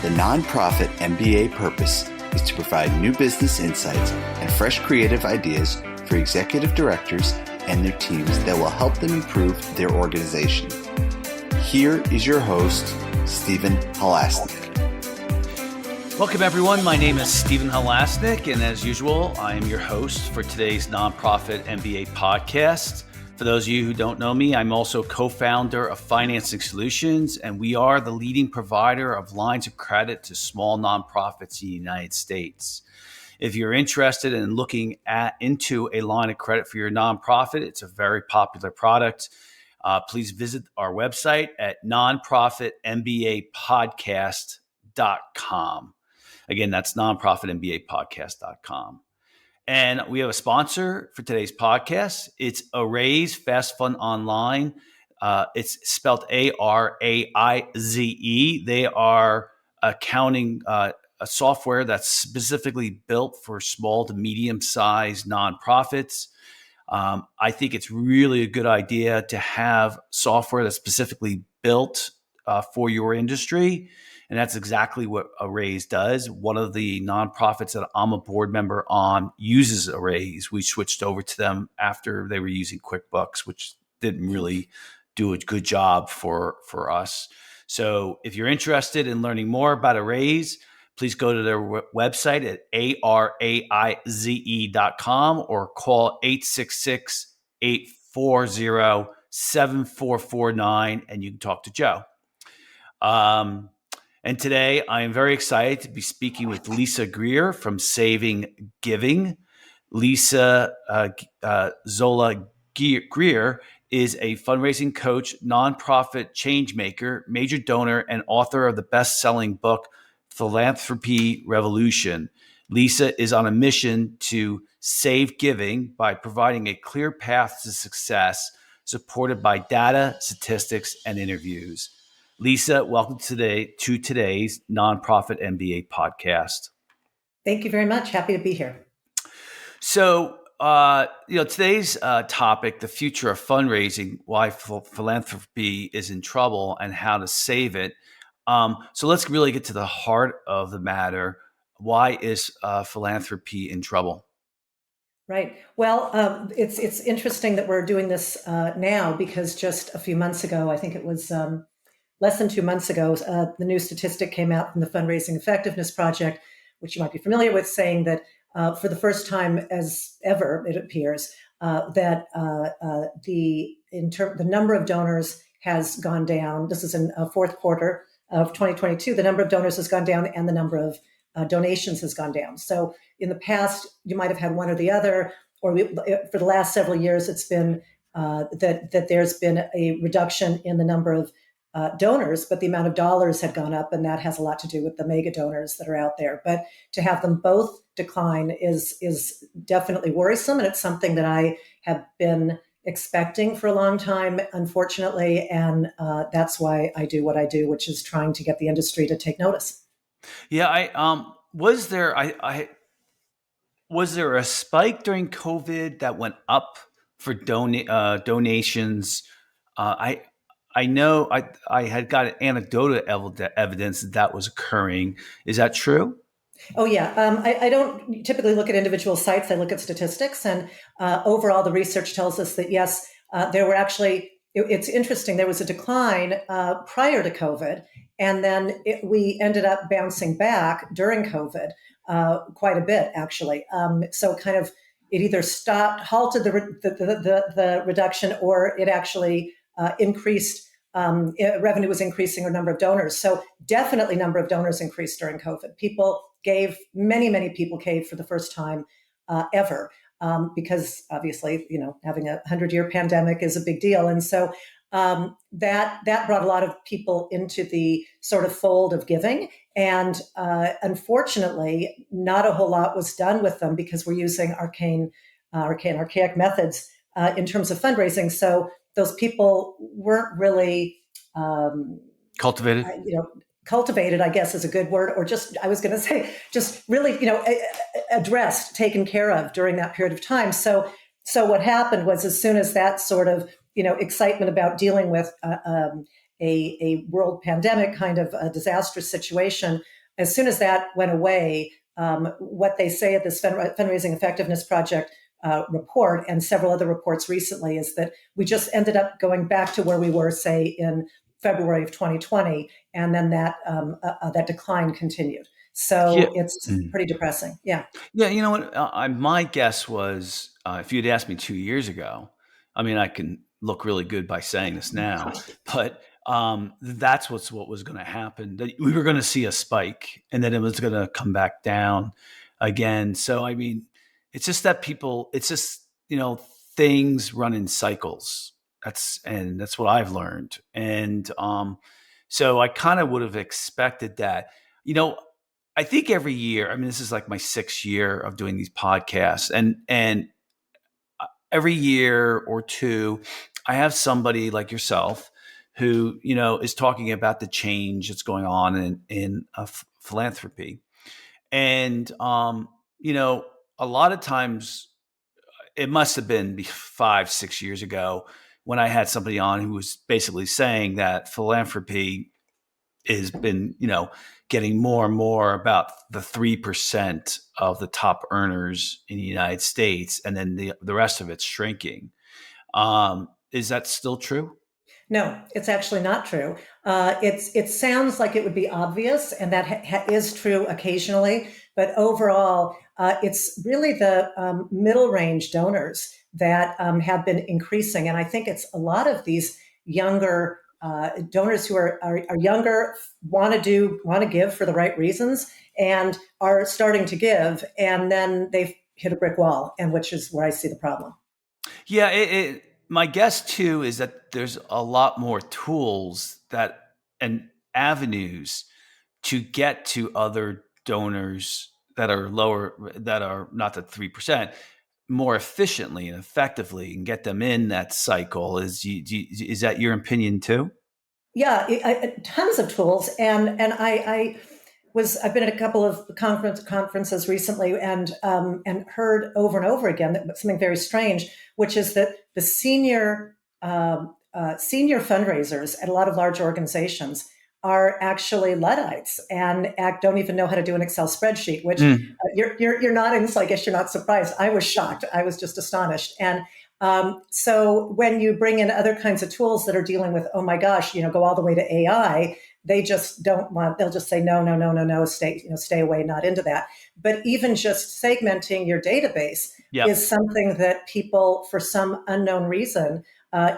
The nonprofit MBA purpose is to provide new business insights and fresh creative ideas for executive directors and their teams that will help them improve their organization. Here is your host, Stephen Halasnik. Welcome, everyone. My name is Stephen Halasnik, and as usual, I am your host for today's Nonprofit MBA podcast. For those of you who don't know me, I'm also co-founder of Financing Solutions, and we are the leading provider of lines of credit to small nonprofits in the United States. If you're interested in looking into a line of credit for your nonprofit, it's a very popular product. Please visit our website at nonprofitmbapodcast.com. Again, that's nonprofitmbapodcast.com. And we have a sponsor for today's podcast. It's Arraize Fast Fund Online. It's spelled A-R-A-I-Z-E. They are accounting a software that's specifically built for small to medium-sized nonprofits. I think it's really a good idea to have software that's specifically built for your industry. And that's exactly what Arraize does. One of the nonprofits that I'm a board member on uses Arraize. We switched over to them after they were using QuickBooks, which didn't really do a good job for us. So if you're interested in learning more about Arraize, please go to their website at araize.com or call 866-840-7449 and you can talk to Joe. And today I am very excited to be speaking with Lisa Greer from Saving Giving. Lisa Zola Greer is a fundraising coach, nonprofit change maker, major donor, and author of the best-selling book, Philanthropy Revolution. Lisa is on a mission to save giving by providing a clear path to success, supported by data, statistics, and interviews. Lisa, welcome to today's Nonprofit MBA podcast. Thank you very much. Happy to be here. So, today's topic, the future of fundraising, why philanthropy is in trouble and how to save it. So let's really get to the heart of the matter. Why is philanthropy in trouble? Right. Well, it's interesting that we're doing this now because just a few months ago, I think it was less than 2 months ago, the new statistic came out from the Fundraising Effectiveness Project, which you might be familiar with, saying that for the first time as ever, it appears that the number of donors has gone down. This is in fourth quarter of 2022. The number of donors has gone down and the number of donations has gone down. So in the past, you might have had one or the other, or for the last several years, it's been that there's been a reduction in the number of donors, but the amount of dollars had gone up, and that has a lot to do with the mega donors that are out there. But to have them both decline is definitely worrisome, and it's something that I have been expecting for a long time, unfortunately, and that's why I do what I do, which is trying to get the industry to take notice. Yeah, was there a spike during COVID that went up for donations? I know I had got anecdotal evidence that was occurring. Is that true? Oh, yeah. I don't typically look at individual sites. I look at statistics. And overall, the research tells us that, yes, there were actually, it's interesting, there was a decline prior to COVID. And then we ended up bouncing back during COVID quite a bit, actually. So kind of it either halted the reduction, or it actually increased. Revenue was increasing, or number of donors. So definitely number of donors increased during COVID. People gave, many people gave for the first time ever, because obviously, having a 100-year pandemic is a big deal. And so that brought a lot of people into the sort of fold of giving. And unfortunately, not a whole lot was done with them because we're using archaic methods in terms of fundraising. So those people weren't really cultivated. Cultivated, I guess, is a good word, or just really, addressed, taken care of during that period of time. So what happened was, as soon as that sort of, excitement about dealing with a world pandemic kind of a disastrous situation. As soon as that went away, what they say at this fundraising effectiveness project report and several other reports recently is that we just ended up going back to where we were, say, in February of 2020, and then that decline continued. Yeah. So it's pretty depressing. Yeah. Yeah, you know what? My guess was if you'd asked me 2 years ago, I mean, I can look really good by saying this now, but that's what was going to happen. That we were going to see a spike, and then it was going to come back down again. So, I mean, it's just that people. It's just things run in cycles. That's what I've learned, and so I kind of would have expected that. You know, I think every year, I mean, this is like my 6th year of doing these podcasts, and every year or two, I have somebody like yourself who is talking about the change that's going on in philanthropy, and a lot of times it must have been 5, 6 years ago when I had somebody on who was basically saying that philanthropy has been, getting more and more about the 3% of the top earners in the United States, and then the rest of it's shrinking. Is that still true? No, it's actually not true. It sounds like it would be obvious, and that is true occasionally. But overall, it's really the middle range donors that have been increasing, and I think it's a lot of these younger donors who are younger, want to give for the right reasons, and are starting to give, and then they've hit a brick wall, and which is where I see the problem. Yeah, my guess too is that there's a lot more tools and avenues to get to other donors that are lower, that are not the 3%, more efficiently and effectively, and get them in that cycle. Is that your opinion too? Yeah, tons of tools, and I've been at a couple of conferences recently, and heard over and over again that something very strange, which is that the senior fundraisers at a lot of large organizations are actually Luddites and don't even know how to do an Excel spreadsheet. Which you're not, so I guess you're not surprised. I was shocked. I was just astonished. And so when you bring in other kinds of tools that are dealing with, oh my gosh, go all the way to AI, they just don't want. They'll just say no, no, no, no, no. Stay away, not into that. But even just segmenting your database is something that people, for some unknown reason,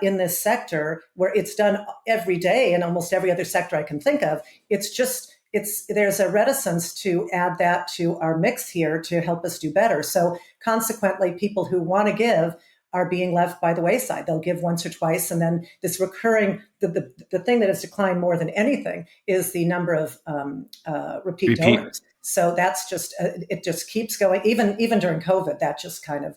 in this sector, where it's done every day in almost every other sector I can think of, there's a reticence to add that to our mix here to help us do better. So consequently, people who want to give are being left by the wayside. They'll give once or twice, and then this recurring, the thing that has declined more than anything is the number of repeat donors. So that's just it just keeps going. Even during COVID, that just kind of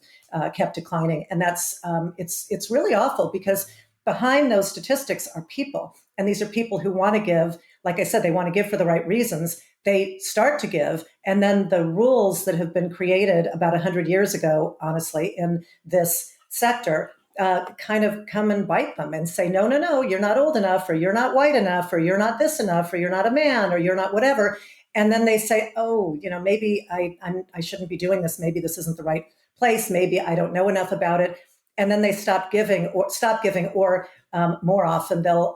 kept declining, and that's it's really awful, because behind those statistics are people, and these are people who want to give. Like I said, they want to give for the right reasons. They start to give, and then the rules that have been created about 100 years ago, honestly, in this sector, kind of come and bite them and say, no, no, no, you're not old enough, or you're not white enough, or you're not this enough, or you're not a man, or you're not whatever. And then they say, oh, maybe I shouldn't be doing this. Maybe this isn't the right place. Maybe I don't know enough about it. And then they stop giving, or more often they'll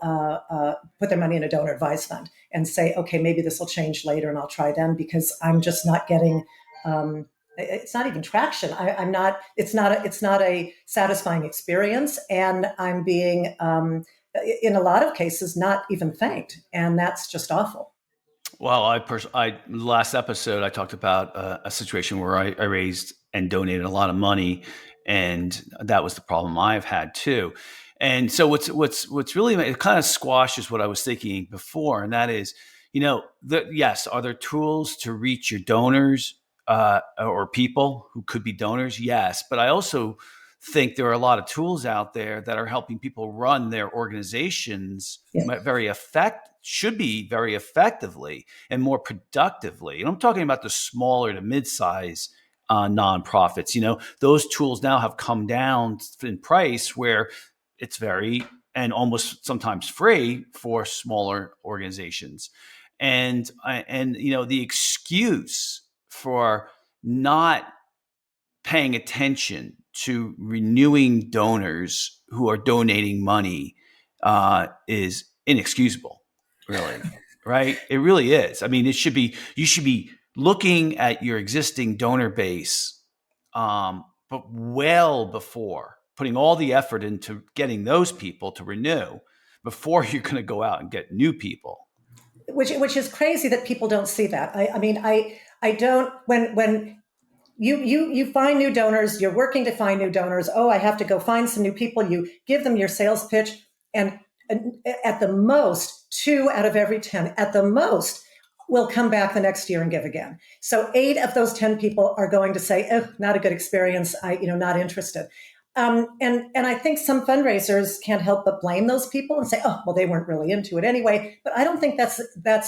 put their money in a donor advised fund and say, okay, maybe this will change later, and I'll try then, because I'm just not getting. It's not even traction. I'm not. It's not a satisfying experience, and I'm being, in a lot of cases, not even thanked, and that's just awful. Well, last episode I talked about a situation where I raised and donated a lot of money, and that was the problem I've had too. And so what's really, it kind of squashes what I was thinking before, and that is, yes, are there tools to reach your donors or people who could be donors? Yes, but I also think there are a lot of tools out there that are helping people run their organizations should be very effectively and more productively. And I'm talking about the smaller to mid-size nonprofits. Those tools now have come down in price, where it's very and almost sometimes free for smaller organizations. And the excuse for not paying attention to renewing donors who are donating money is inexcusable, really. Right? It really is. I mean, you should be looking at your existing donor base, but well before putting all the effort into getting those people to renew before you're going to go out and get new people. Which is crazy that people don't see that. I mean, I don't, when you find new donors, you're working to find new donors. Oh, I have to go find some new people. You give them your sales pitch, and at the most, 2 out of every 10, at the most, will come back the next year and give again. So 8 of those 10 people are going to say, "Oh, not a good experience. Not interested." And I think some fundraisers can't help but blame those people and say, "Oh, well, they weren't really into it anyway." But I don't think that's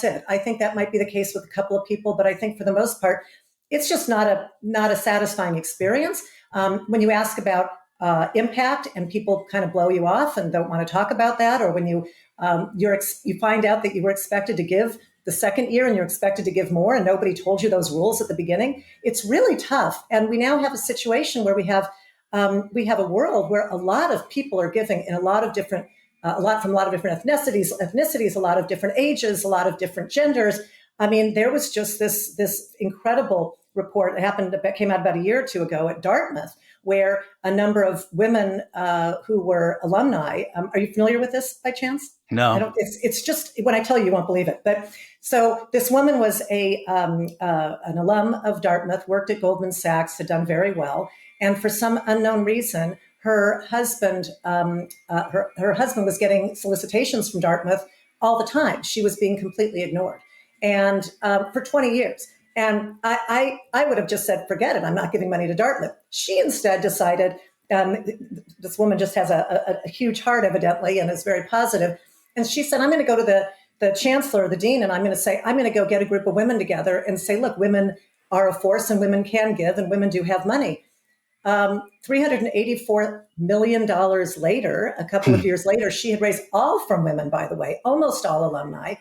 it. I think that might be the case with a couple of people, but I think for the most part, it's just not a satisfying experience. When you ask about impact and people kind of blow you off and don't want to talk about that, or when you find out that you were expected to give the second year and you're expected to give more and nobody told you those rules at the beginning, it's really tough. And we now have a situation where we have a world where a lot of people are giving in a lot of different, a lot from a lot of different ethnicities, a lot of different ages, a lot of different genders. I mean, there was just this incredible report that came out about a year or two ago at Dartmouth, where a number of women who were alumni. Are you familiar with this by chance? No. I don't. It's just when I tell you, you won't believe it. But so this woman was an alum of Dartmouth, worked at Goldman Sachs, had done very well, and for some unknown reason, her husband was getting solicitations from Dartmouth all the time. She was being completely ignored, and for 20 years. And I would have just said, forget it. I'm not giving money to Dartmouth. She instead decided, this woman just has a huge heart, evidently, and is very positive. And she said, I'm going to go to the chancellor or the dean, and I'm going to go get a group of women together and say, look, women are a force and women can give and women do have money. $384 million later, a couple of years later, she had raised all from women, by the way, almost all alumni.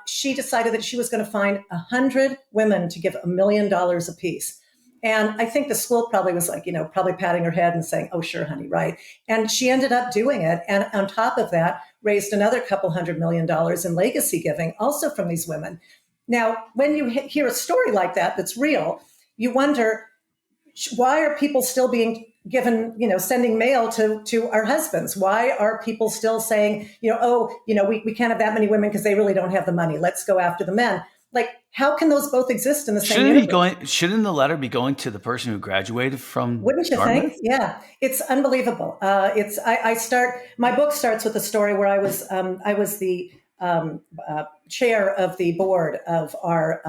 She decided that she was going to find 100 women to give $1 million apiece. And I think the school probably was like, probably patting her head and saying, oh, sure, honey, right. And she ended up doing it. And on top of that, raised another couple $100 million in legacy giving, also from these women. Now, when you hear a story like that, that's real, you wonder, why are people still being given, sending mail to our husbands? Why are people still saying, we can't have that many women because they really don't have the money. Let's go after the men. Like, how can those both exist in the same universe? Shouldn't the letter be going to the person who graduated from Wouldn't you Dartmouth? think? Yeah, it's unbelievable. My book starts with a story where I was the chair of the board of our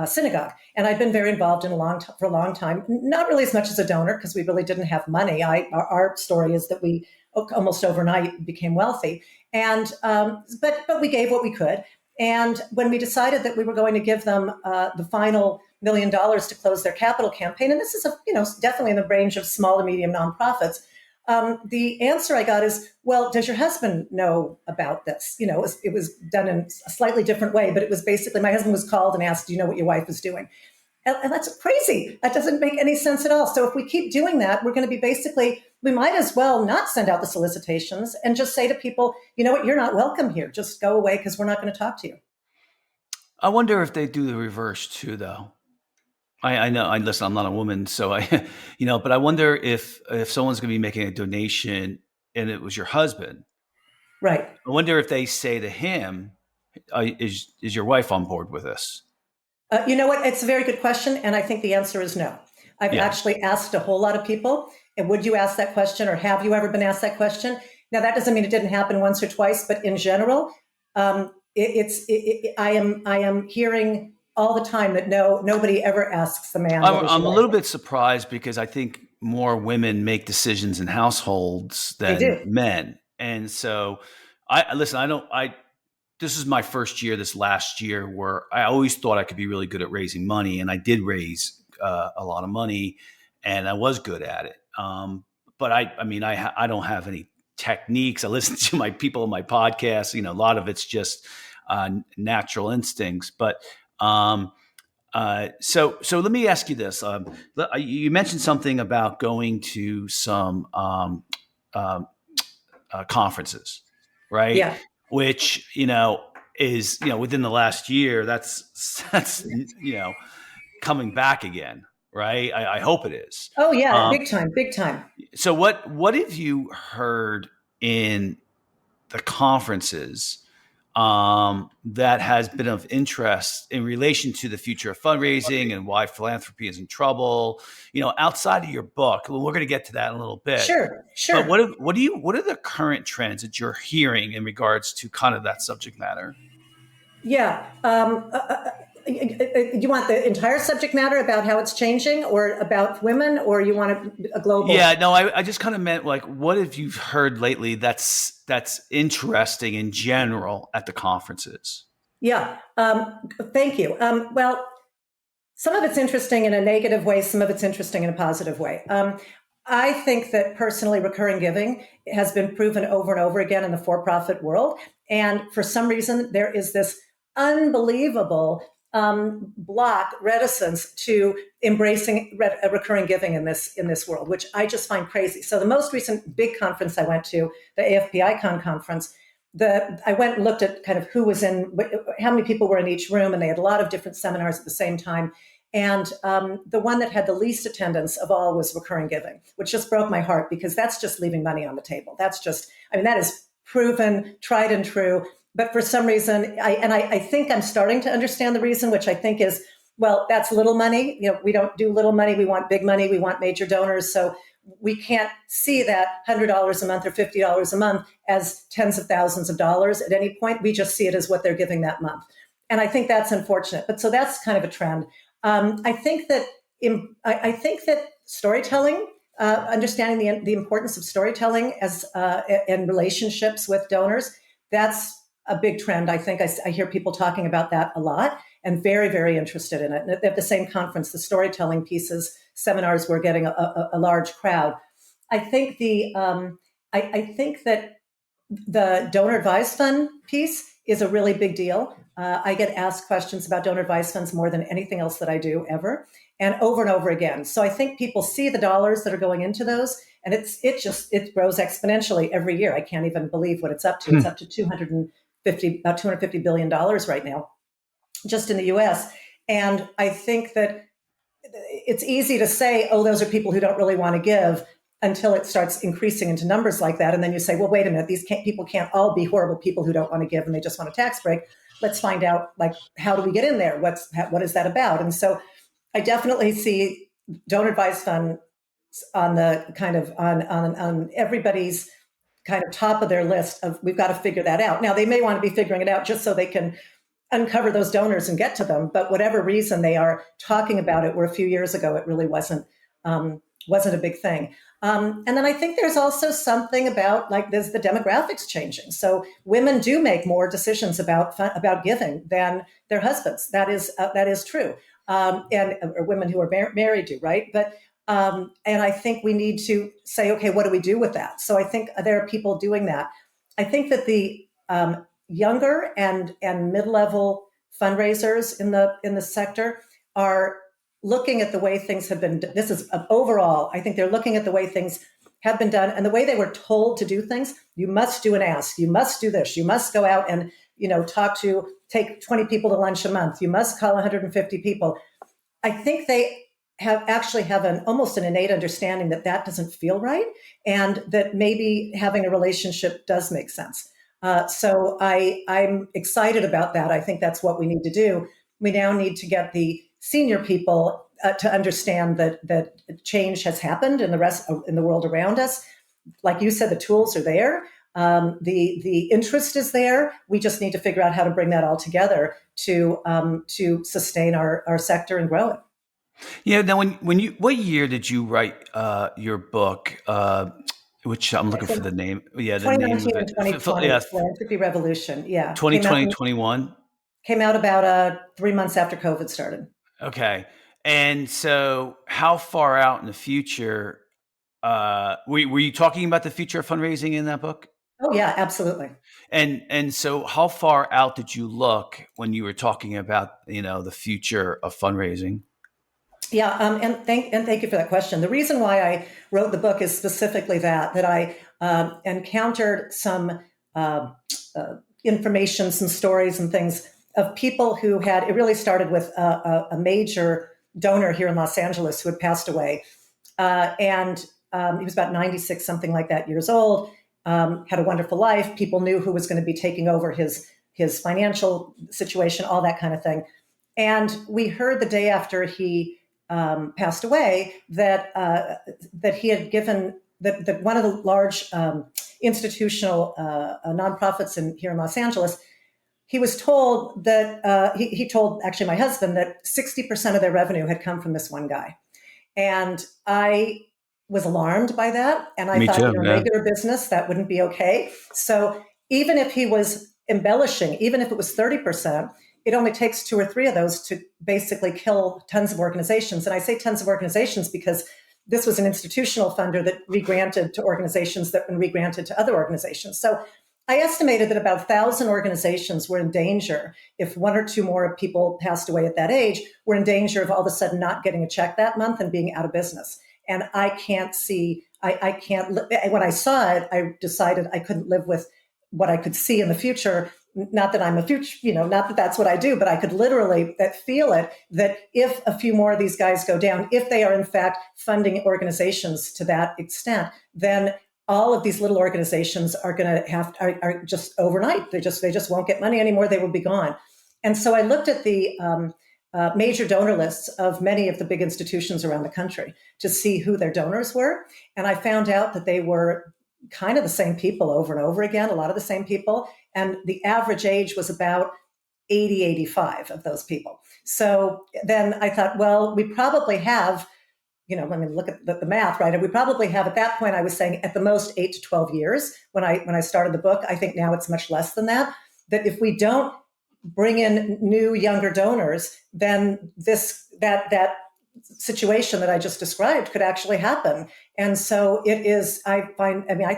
synagogue, and I'd been very involved for a long time. Not really as much as a donor because we really didn't have money. Our story is that we almost overnight became wealthy, and but we gave what we could. And when we decided that we were going to give them the final $1 million to close their capital campaign, and this is definitely in the range of small to medium nonprofits, the answer I got is, well, does your husband know about this? It was done in a slightly different way, but it was basically my husband was called and asked, do you know what your wife is doing? And that's crazy. That doesn't make any sense at all. So if we keep doing that, we're going to be we might as well not send out the solicitations and just say to people, you know what, you're not welcome here. Just go away because we're not going to talk to you. I wonder if they do the reverse too, though. I know. Listen, I'm not a woman, so but I wonder if someone's going to be making a donation and it was your husband, right? I wonder if they say to him, "Is your wife on board with this?" You know what? It's a very good question, and I think the answer is no. I've actually asked a whole lot of people, and would you ask that question, or have you ever been asked that question? Now, that doesn't mean it didn't happen once or twice, but in general, I am hearing all the time that nobody ever asks the man. I'm a little bit surprised because I think more women make decisions in households than men, and so this is my first year, this last year, where I always thought I could be really good at raising money, and I did raise a lot of money, and I was good at it. But I don't have any techniques. I listen to my people in my podcast. A lot of it's just natural instincts. But so let me ask you this: you mentioned something about going to some um, conferences, right? Yeah. Which is within the last year. That's coming back again, right? I hope it is. Oh yeah, big time, big time. So what have you heard in the conferences that has been of interest in relation to the future of fundraising and why philanthropy is in trouble? Outside of your book, well, we're going to get to that in a little bit. Sure, But sure. what are the current trends that you're hearing in regards to kind of that subject matter? Yeah. You want the entire subject matter about how it's changing, or about women, or you want a global? Yeah, no, I just kind of meant like, what have you heard lately that's interesting in general at the conferences? Yeah. Thank you. Well, some of it's interesting in a negative way. Some of it's interesting in a positive way. I think that personally, recurring giving has been proven over and over again in the for-profit world, and for some reason, there is this unbelievable block reticence to embracing recurring giving in this world, which I just find crazy. So the most recent big conference I went to, the AFP Icon conference, I went and looked at kind of who was in, how many people were in each room, and they had a lot of different seminars at the same time. And the one that had the least attendance of all was recurring giving, which just broke my heart, because that's just leaving money on the table. That's just, that is proven, tried and true. But for some reason, I think I'm starting to understand the reason, which I think is, well, that's little money. We don't do little money. We want big money. We want major donors. So we can't see that $100 a month or $50 a month as tens of thousands of dollars at any point. We just see it as what they're giving that month. And I think that's unfortunate. But so that's kind of a trend. I think that storytelling, understanding the importance of storytelling as in relationships with donors, that's a big trend. I think I hear people talking about that a lot, and very, very interested in it. And at the same conference, the storytelling pieces, seminars were getting a large crowd. I think I think that the donor advised fund piece is a really big deal. I get asked questions about donor advised funds more than anything else that I do ever, and over again. So I think people see the dollars that are going into those, and it grows exponentially every year. I can't even believe what it's up to. It's up to about $250 billion right now, just in the US. And I think that it's easy to say, oh, those are people who don't really want to give, until it starts increasing into numbers like that. And then you say, well, wait a minute, people can't all be horrible people who don't want to give and they just want a tax break. Let's find out, like, how do we get in there? What is that about? And so I definitely see donor advised funds on the kind of on everybody's kind of top of their list of, we've got to figure that out. Now, they may want to be figuring it out just so they can uncover those donors and get to them. But whatever reason they are talking about it, where a few years ago it really wasn't a big thing. And then I think there's also something about, like, there's the demographics changing. So women do make more decisions about giving than their husbands. That is true. Or women who are married do, right? But and I think we need to say, okay, what do we do with that? So I think there are people doing that. I think that the younger and mid-level fundraisers in the sector are looking at the way things have been. This is overall, I think they're looking at the way things have been done and the way they were told to do things. You must do an ask. You must do this. You must go out and take 20 people to lunch a month. You must call 150 people. I think they have almost an innate understanding that doesn't feel right, and that maybe having a relationship does make sense. So I'm excited about that. I think that's what we need to do. We now need to get the senior people to understand that change has happened in the world around us. Like you said, the tools are there. The interest is there. We just need to figure out how to bring that all together to sustain our sector and grow it. Yeah. Now, what year did you write your book? Which I'm looking for the name. Yeah, the name of 2019 it. and 2020, Yeah, Philanthropy Revolution. Yeah, 2020, 21. Came out about 3 months after COVID started. Okay. And so, how far out in the future were you talking about the future of fundraising in that book? Oh yeah, absolutely. And so how far out did you look when you were talking about, the future of fundraising? Yeah, and thank you for that question. The reason why I wrote the book is specifically that I encountered some uh, information, some stories, and things of people who had. It really started with a major donor here in Los Angeles who had passed away, and he was about 96, something like that, years old. Had a wonderful life. People knew who was going to be taking over his financial situation, all that kind of thing. And we heard the day after he passed away that he had given that one of the large institutional nonprofits here in Los Angeles. He was told that he told actually my husband that 60% of their revenue had come from this one guy, and I was alarmed by that, and I Me thought, too. Yeah. regular business that wouldn't be okay. So even if he was embellishing, even if it was 30%, it only takes two or three of those to basically kill tons of organizations. And I say tons of organizations because this was an institutional funder that regranted to organizations that been regranted to other organizations. So I estimated that about 1,000 organizations were in danger if one or two more people passed away at that age, were in danger of all of a sudden not getting a check that month and being out of business. And I can't see, I can't, when I saw it, I decided I couldn't live with what I could see in the future. Not that I'm a future, not that that's what I do, but I could literally feel it, that if a few more of these guys go down, if they are in fact funding organizations to that extent, then all of these little organizations are going to are just overnight. They just won't get money anymore. They will be gone. And so I looked at the major donor lists of many of the big institutions around the country to see who their donors were. And I found out that they were kind of the same people over and over again, a lot of the same people. And the average age was about 80, 85 of those people. So then I thought, well, we probably have, when we look at the math, right? And we probably have, at that point, I was saying at the most 8 to 12 years when I started the book. I think now it's much less than that. That if we don't bring in new, younger donors, then that situation that I just described could actually happen. And so it is, I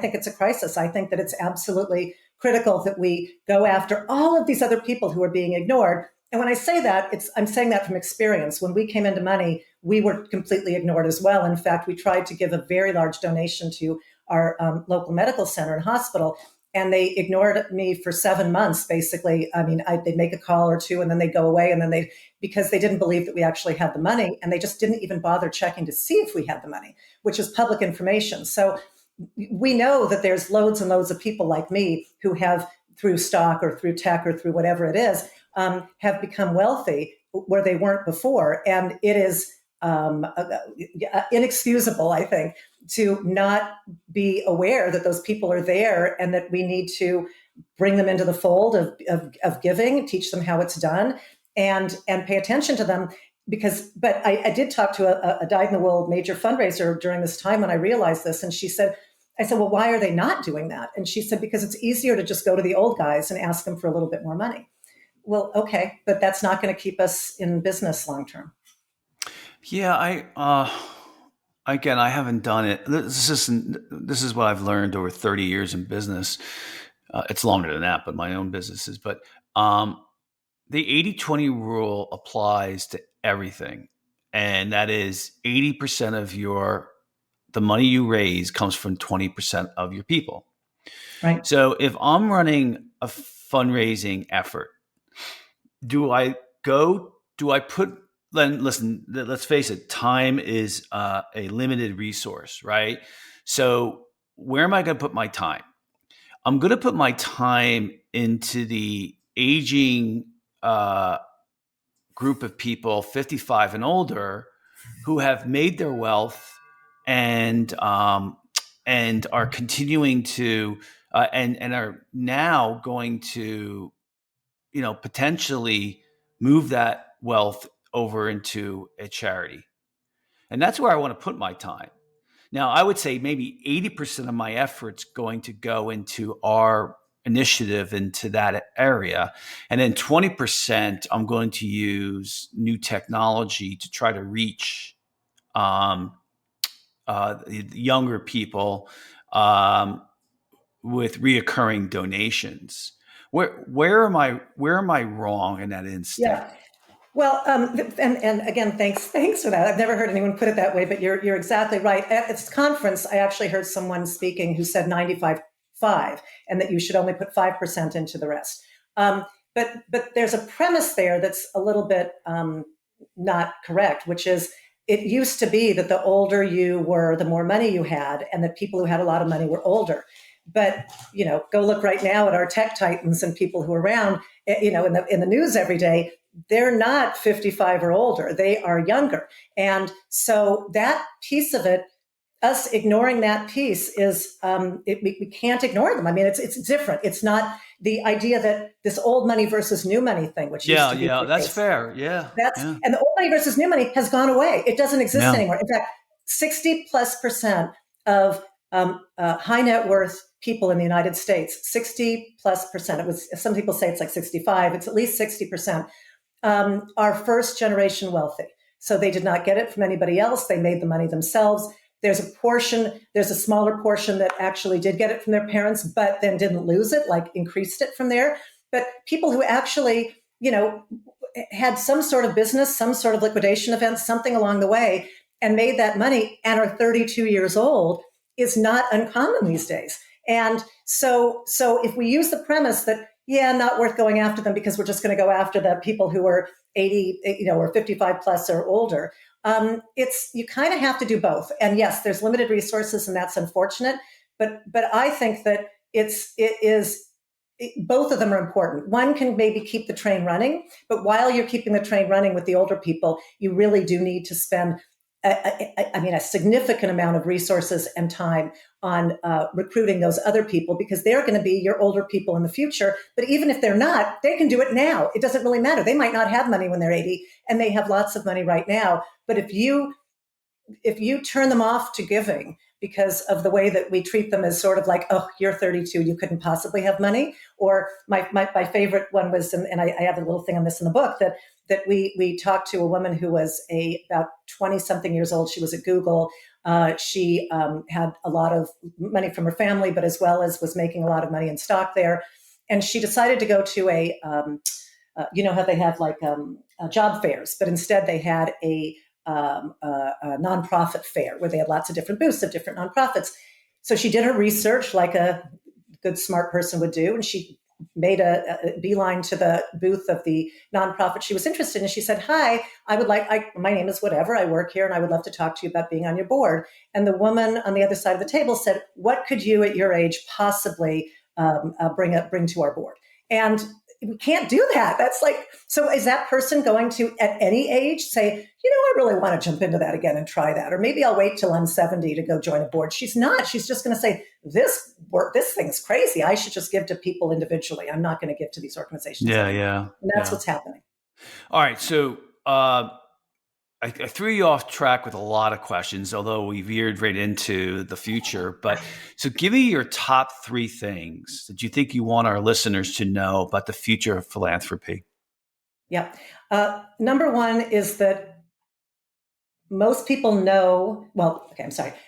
think it's a crisis. I think that it's absolutely critical that we go after all of these other people who are being ignored. And when I say that, I'm saying that from experience. When we came into money, we were completely ignored as well. In fact, we tried to give a very large donation to our local medical center and hospital, and they ignored me for 7 months, basically. They'd make a call or two, and then they'd go away, and then because they didn't believe that we actually had the money, and they just didn't even bother checking to see if we had the money, which is public information. So we know that there's loads and loads of people like me who have, through stock or through tech or through whatever it is, have become wealthy where they weren't before. And it is inexcusable, I think, to not be aware that those people are there and that we need to bring them into the fold of giving, teach them how it's done, and pay attention to them. But I did talk to a dyed-in-the-wool major fundraiser during this time when I realized this, and I said, well, why are they not doing that? And she said, because it's easier to just go to the old guys and ask them for a little bit more money. Well, okay, but that's not going to keep us in business long term. Yeah, I haven't done it. This is what I've learned over 30 years in business. It's longer than that, but my own businesses. But the 80-20 rule applies to everything. And that is 80% of the money you raise comes from 20% of your people. Right. So if I'm running a fundraising effort, do I put, then listen, let's face it, time is a limited resource, right? So where am I going to put my time? I'm going to put my time into the aging group of people, 55 and older, who have made their wealth and are continuing to and are now going to potentially move that wealth over into a charity. And that's where I want to put my time. Now, I would say maybe 80% of my efforts going to go into our initiative into that area. And then 20% I'm going to use new technology to try to reach younger people with reoccurring donations. Where am I wrong in that instinct? Yeah. Well, and again, thanks for that. I've never heard anyone put it that way, but you're exactly right. At this conference, I actually heard someone speaking who said 95.5, and that you should only put 5% into the rest. But there's a premise there that's a little bit not correct, which is it used to be that the older you were, the more money you had, and that people who had a lot of money were older. But go look right now at our tech titans and people who are around, in the news every day. They're not 55 or older; they are younger, and so that piece of it, us ignoring that piece is we can't ignore them. I mean, it's different. It's not the idea that this old money versus new money thing, which used Yeah, to be yeah, the that's case. fair. Yeah, yeah, And the old money versus new money has gone away. It doesn't exist no, anymore. In fact, 60+% of high net worth people in the United States, 60+%. It was, some people say it's like 65. It's at least 60%. Are first generation wealthy. So they did not get it from anybody else. They made the money themselves. There's a smaller portion that actually did get it from their parents, but then didn't lose it, like increased it from there. But people who actually, had some sort of business, some sort of liquidation event, something along the way, and made that money and are 32 years old is not uncommon these days. And so if we use the premise that, not worth going after them because we're just going to go after the people who are 80, or 55 plus or older, you kind of have to do both. And yes, there's limited resources, and that's unfortunate. But I think that both of them are important. One can maybe keep the train running, but while you're keeping the train running with the older people, you really do need to spend a significant amount of resources and time on recruiting those other people, because they're going to be your older people in the future. But even if they're not, they can do it now. It doesn't really matter. They might not have money when they're 80, and they have lots of money right now. But if you turn them off to giving because of the way that we treat them as sort of like, oh, you're 32, you couldn't possibly have money. Or my favorite one was, and I have a little thing on this in the book, that we talked to a woman who was about 20 something years old. She was at Google. She had a lot of money from her family, but as well as was making a lot of money in stock there. And she decided to go to how they have like job fairs, but instead they had a nonprofit fair where they had lots of different booths of different nonprofits. So she did her research like a good smart person would do, and she made a beeline to the booth of the nonprofit she was interested in. And she said, "Hi, my name is whatever. I work here, and I would love to talk to you about being on your board." And the woman on the other side of the table said, "What could you at your age possibly bring to our board?" And we can't do that. That's like, so is that person going to, at any age, say, I really want to jump into that again and try that? Or maybe I'll wait till I'm 70 to go join a board. She's not. She's just going to say, this thing's crazy. I should just give to people individually. I'm not going to give to these organizations yeah, anymore. yeah, And that's yeah. what's happening. All right, so I threw you off track with a lot of questions, although we veered right into the future. But so give me your top 3 things that you think you want our listeners to know about the future of philanthropy. Yeah. Number one is that most people know,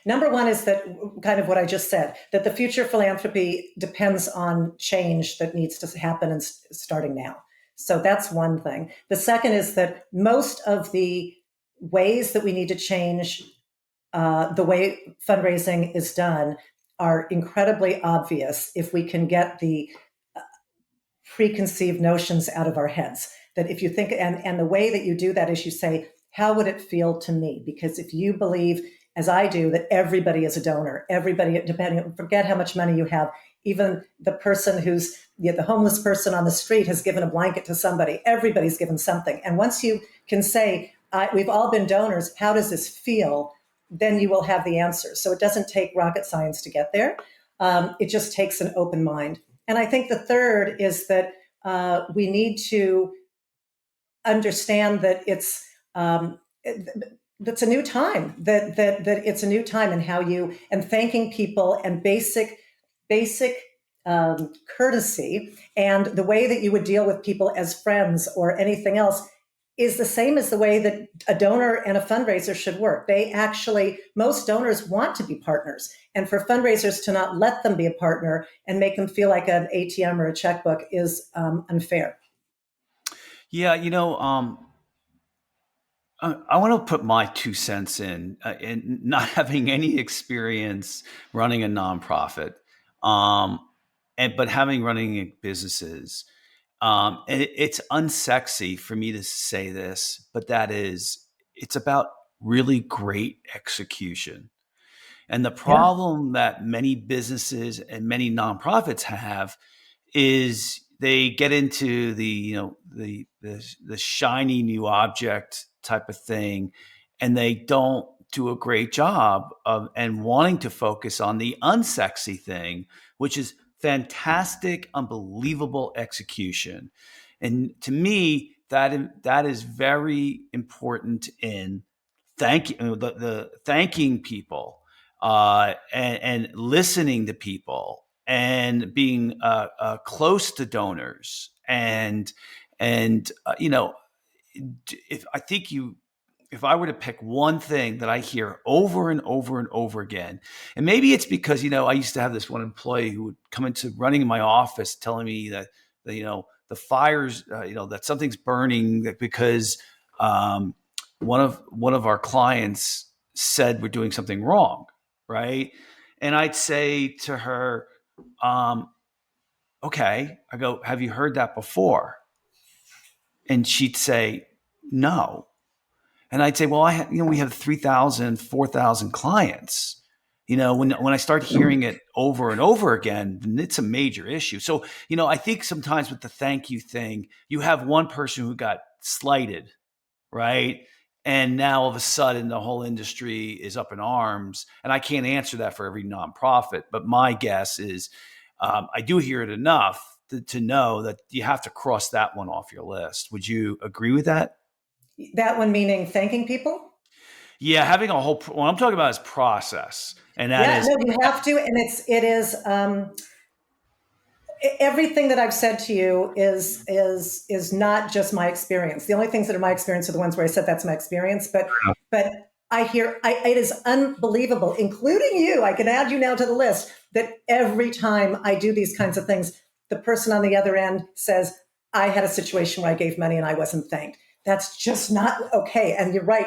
Number one is that kind of what I just said, that the future of philanthropy depends on change that needs to happen and starting now. So that's one thing. The second is that most of the ways that we need to change the way fundraising is done are incredibly obvious if we can get the preconceived notions out of our heads. That if you think, and the way that you do that is you say, how would it feel to me? Because if you believe, as I do, that everybody is a donor, everybody, forget how much money you have, even the person who's the homeless person on the street has given a blanket to somebody, everybody's given something. And once you can say, we've all been donors, how does this feel? Then you will have the answer. So it doesn't take rocket science to get there. It just takes an open mind. And I think the third is that we need to understand that it's a new time. That it's a new time in how you, and thanking people and basic courtesy and the way that you would deal with people as friends or anything else is the same as the way that a donor and a fundraiser should work. Most donors want to be partners. And for fundraisers to not let them be a partner and make them feel like an ATM or a checkbook is unfair. Yeah, I want to put my 2 cents in not having any experience running a nonprofit, but having running businesses. And it's unsexy for me to say this, but it's about really great execution. And the Yeah. problem that many businesses and many nonprofits have is they get into the shiny new object type of thing, and they don't do a great job of and wanting to focus on the unsexy thing, which is fantastic, unbelievable execution. And to me, that is very important in the thanking people, and listening to people and being close to donors, and if I think you if I were to pick one thing that I hear over and over and over again, and maybe it's because I used to have this one employee who would come into running in my office telling me that the fires, that something's burning because one of our clients said we're doing something wrong, right? And I'd say to her, okay. I go, have you heard that before? And she'd say, no. And I'd say, well, we have 3,000, 4,000 clients. When I start hearing it over and over again, then it's a major issue. So, I think sometimes with the thank you thing, you have one person who got slighted, right? And now all of a sudden the whole industry is up in arms. And I can't answer that for every nonprofit, but my guess is I do hear it enough to know that you have to cross that one off your list. Would you agree with that? That one meaning thanking people? Yeah, having a whole, what I'm talking about is process. And that Yeah, is, no, you have to. And it is, everything that I've said to you is not just my experience. The only things that are my experience are the ones where I said that's my experience. But it is unbelievable, including you. I can add you now to the list. That every time I do these kinds of things, the person on the other end says, "I had a situation where I gave money and I wasn't thanked." That's just not okay. And you're right.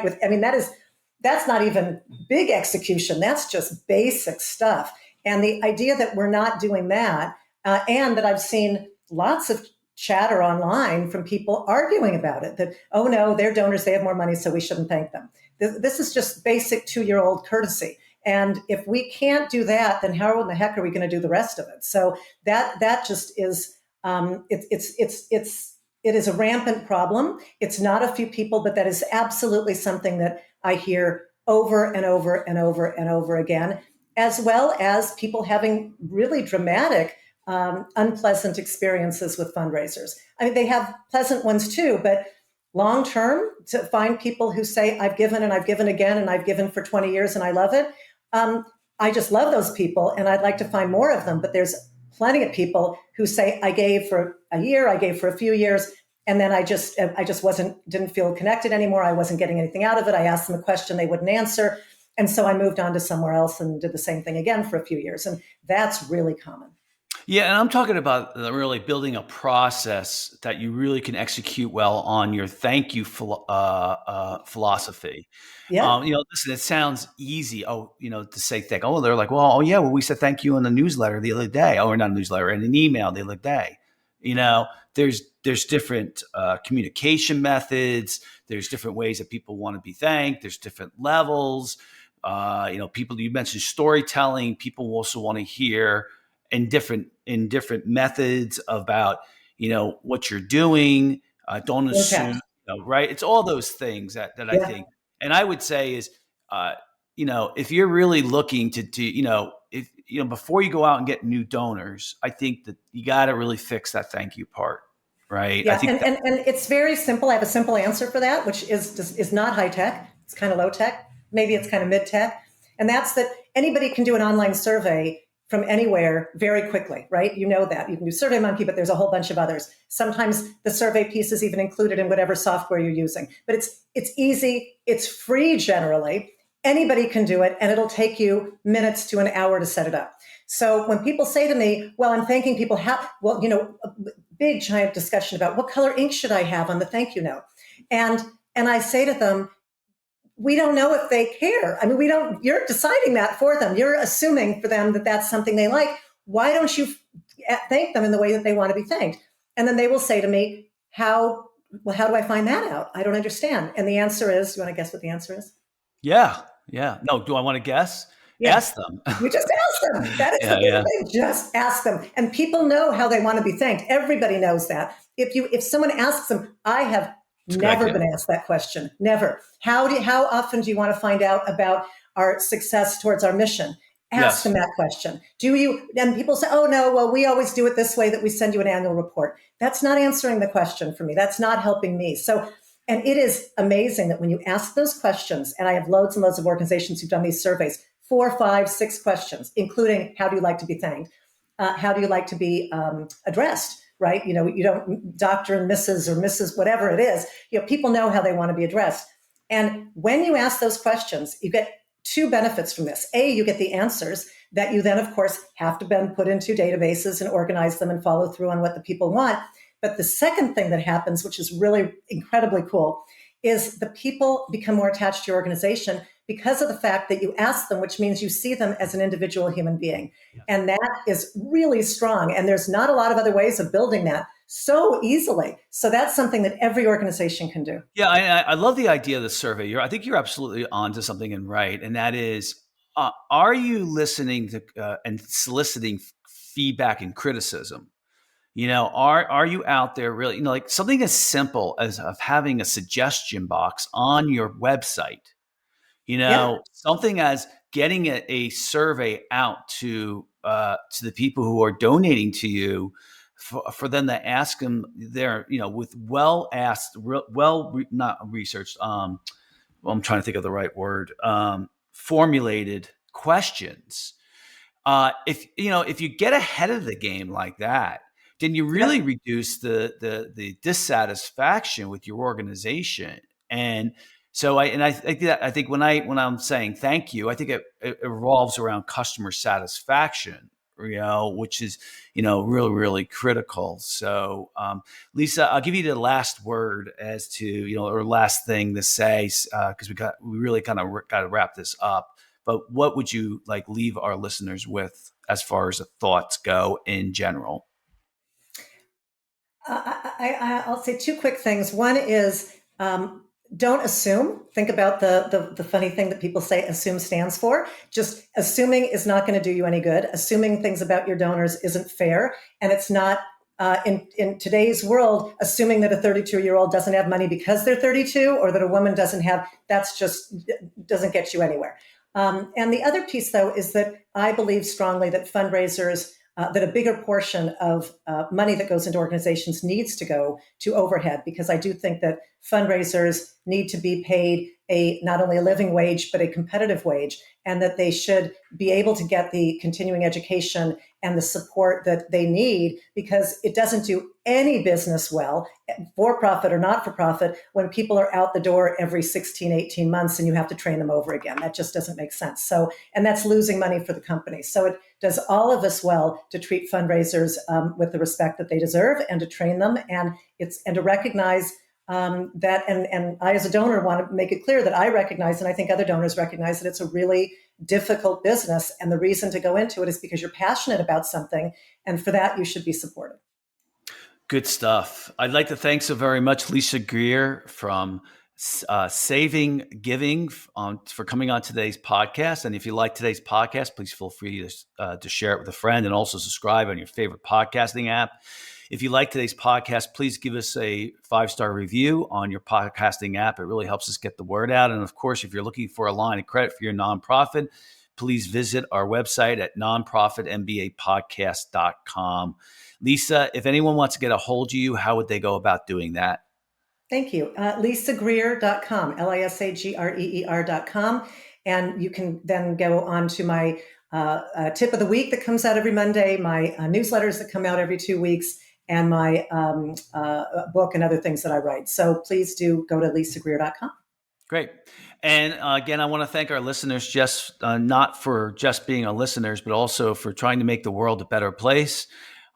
That's not even big execution. That's just basic stuff. And the idea that we're not doing that, and that I've seen lots of chatter online from people arguing about it, that, oh no, they're donors, they have more money, so we shouldn't thank them. This is just basic 2-year-old courtesy. And if we can't do that, then how in the heck are we going to do the rest of it? So that just is, it is a rampant problem. It's not a few people, but that is absolutely something that I hear over and over and over and over again, as well as people having really dramatic, unpleasant experiences with fundraisers. I mean, they have pleasant ones too, but long term, to find people who say, I've given and I've given again and I've given for 20 years and I love it. I just love those people and I'd like to find more of them, but there's plenty of people who say, I gave for a year, I gave for a few years, and then I just didn't feel connected anymore. I wasn't getting anything out of it. I asked them a question they wouldn't answer. And so I moved on to somewhere else and did the same thing again for a few years. And that's really common. Yeah, and I'm talking about really building a process that you really can execute well on your thank you philosophy. Yeah. Listen, it sounds easy. Oh, to say thank. Oh, they're like, well, oh yeah, well, we said thank you in the newsletter the other day. Oh, or not a newsletter, in an email the other day. There's different communication methods. There's different ways that people want to be thanked. There's different levels. People, you mentioned storytelling. People also want to hear in different methods about what you're doing. Don't assume, right? It's all those things that I think, and I would say is, if you're really looking to if before you go out and get new donors, I think that you got to really fix that thank you part, right? Yeah, I think and it's very simple. I have a simple answer for that, which is not high tech. It's kind of low tech. Maybe it's kind of mid tech, and that's that anybody can do an online survey from anywhere very quickly, right? You know that. You can do SurveyMonkey, but there's a whole bunch of others. Sometimes the survey piece is even included in whatever software you're using. But it's easy, it's free generally. Anybody can do it, and it'll take you minutes to an hour to set it up. So when people say to me, well, I'm thanking people, a big giant discussion about what color ink should I have on the thank you note. And I say to them, we don't know if they care. I mean, you're deciding that for them. You're assuming for them that that's something they like. Why don't you thank them in the way that they want to be thanked? And then they will say to me, how do I find that out? I don't understand. And the answer is, you want to guess what the answer is? Yeah. No, do I want to guess? Yeah. Ask them. You just ask them. That is the big thing. Just ask them. And people know how they want to be thanked. Everybody knows that. If someone asks them, I have never been asked that question. Never. How often do you want to find out about our success towards our mission? Ask them that question. And people say, oh no, well, we always do it this way, that we send you an annual report. That's not answering the question for me. That's not helping me. And it is amazing that when you ask those questions, and I have loads and loads of organizations who've done these surveys, 4, 5, 6 questions, including how do you like to be thanked? How do you like to be addressed? Right? You don't Dr. and Mrs. or Mrs. whatever it is. People know how they want to be addressed. And when you ask those questions, you get 2 benefits from this. A, you get the answers that you then, of course, have to then put into databases and organize them and follow through on what the people want. But the second thing that happens, which is really incredibly cool, is the people become more attached to your organization because of the fact that you ask them, which means you see them as an individual human being. Yeah. And that is really strong. And there's not a lot of other ways of building that so easily. So that's something that every organization can do. Yeah, I love the idea of the survey. I think you're absolutely onto something and right. And that is, are you listening to and soliciting feedback and criticism? Are you out there really, like something as simple as of having a suggestion box on your website? Something as getting a survey out to the people who are donating to you for them to ask them with not researched. I'm trying to think of the right word. Formulated questions. If you get ahead of the game like that, then you really reduce the dissatisfaction with your organization. And so I think when I'm saying thank you, I think it revolves around customer satisfaction, which is, really, really critical. So, Lisa, I'll give you the last word as to, or last thing to say, because we really kind of got to wrap this up. But what would you leave our listeners with as far as the thoughts go in general? I'll say 2 quick things. One is, don't assume. Think about the funny thing that people say assume stands for. Just assuming is not going to do you any good. Assuming things about your donors isn't fair. And it's not, in today's world, assuming that a 32-year-old doesn't have money because they're 32 or that a woman doesn't have, that's just doesn't get you anywhere. And the other piece, though, is that I believe strongly that fundraisers, that a bigger portion of money that goes into organizations needs to go to overhead, because I do think that fundraisers need to be paid not only a living wage, but a competitive wage, and that they should be able to get the continuing education and the support that they need, because it doesn't do any business well, for profit or not for profit, when people are out the door every 16, 18 months and you have to train them over again. That just doesn't make sense. So, and that's losing money for the company. So it does all of us well to treat fundraisers with the respect that they deserve, and to train them, and to recognize that, and I as a donor want to make it clear that I recognize, and I think other donors recognize, that it's a really difficult business. And the reason to go into it is because you're passionate about something. And for that, you should be supported. Good stuff. I'd like to thank so very much Lisa Greer from Saving Giving for coming on today's podcast. And if you like today's podcast, please feel free to share it with a friend, and also subscribe on your favorite podcasting app. If you like today's podcast, please give us a 5-star review on your podcasting app. It really helps us get the word out. And of course, if you're looking for a line of credit for your nonprofit, please visit our website at nonprofitmbapodcast.com. Lisa, if anyone wants to get a hold of you, how would they go about doing that? Thank you. LisaGreer.com, LISAGREER.com. And you can then go on to my tip of the week that comes out every Monday, my newsletters that come out every 2 weeks, and my book and other things that I write. So please do go to lisagreer.com. Great. And again, I want to thank our listeners, just not for just being our listeners, but also for trying to make the world a better place.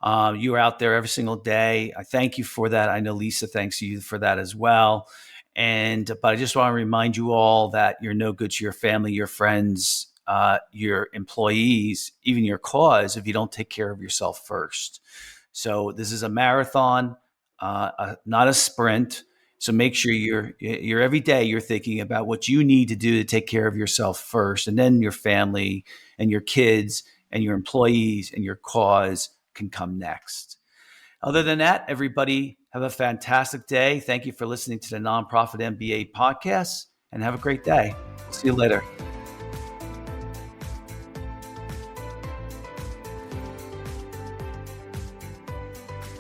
You are out there every single day. I thank you for that. I know Lisa thanks you for that as well. But I just want to remind you all that you're no good to your family, your friends, your employees, even your cause, if you don't take care of yourself first. So this is a marathon, not a sprint. So make sure you're every day you're thinking about what you need to do to take care of yourself first, and then your family and your kids and your employees and your cause can come next. Other than that, everybody have a fantastic day. Thank you for listening to the Nonprofit MBA podcast, and have a great day. See you later.